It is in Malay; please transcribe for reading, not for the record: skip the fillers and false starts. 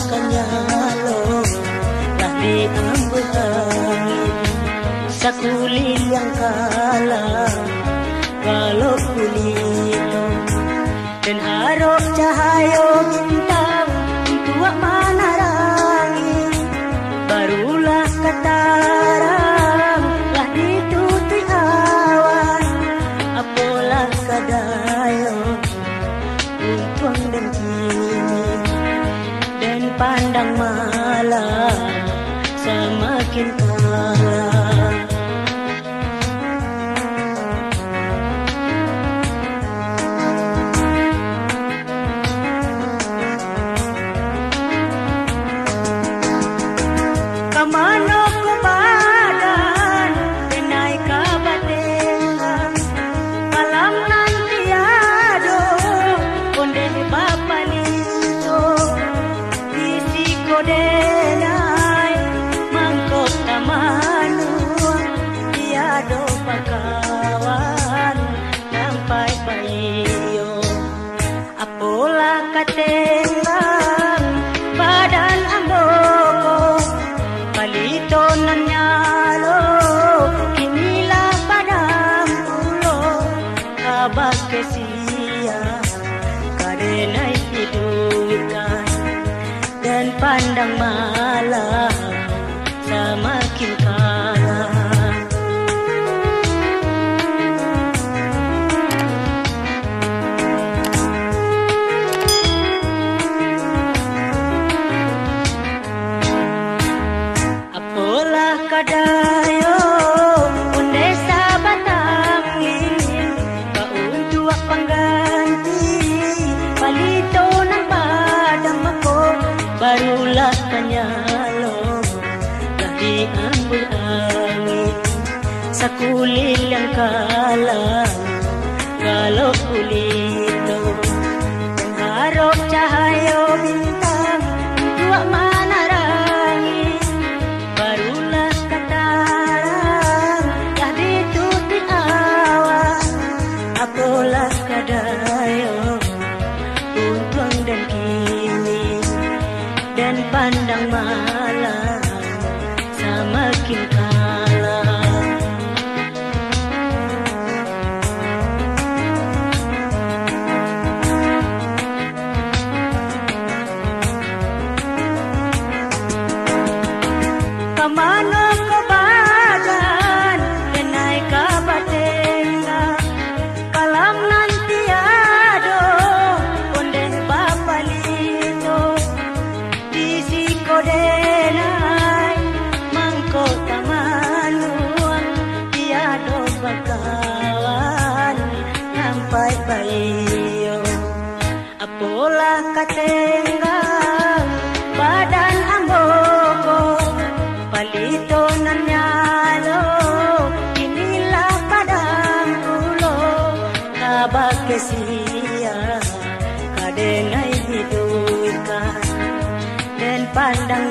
kanyalo lah diambil angin sakulit yang kalah walau kulito dan harap cahaya bintang tua menerangi barulah katarang lah ditutupi awan apalah kadayo untung dan kini dan pandang malam semakin kalah. Kamano ko badan denai kabatengan malam nanti ado onde bapalito isi kodenai mangkok tamanu tiado pakawan sampai bayo apola katengan badan amboko palito ng nyalo kinila padang ulo kabag kesiya kadenay hidukan dan pandang malam semakin kalah. Kadayo unde sa batang lilin kauntuak pangganti palito ng padang ako barulah kanyalo lahi ang bulangin sa kulil yang kalang kalau kulito ang harap cahayo bintang tua manarangi barulah apalah kadayo untung dan kini dan pandang malam semakin kalah. Kamano ko badan denai kabatenga kalam nanti ado onde bapalito isi kodenai mangko tamanuan tiado bakawan sampai bayo apola katenggang badan amboko palito ng nyalo inilah padang ulo kabag kesiya kadenay hidukan dan pandang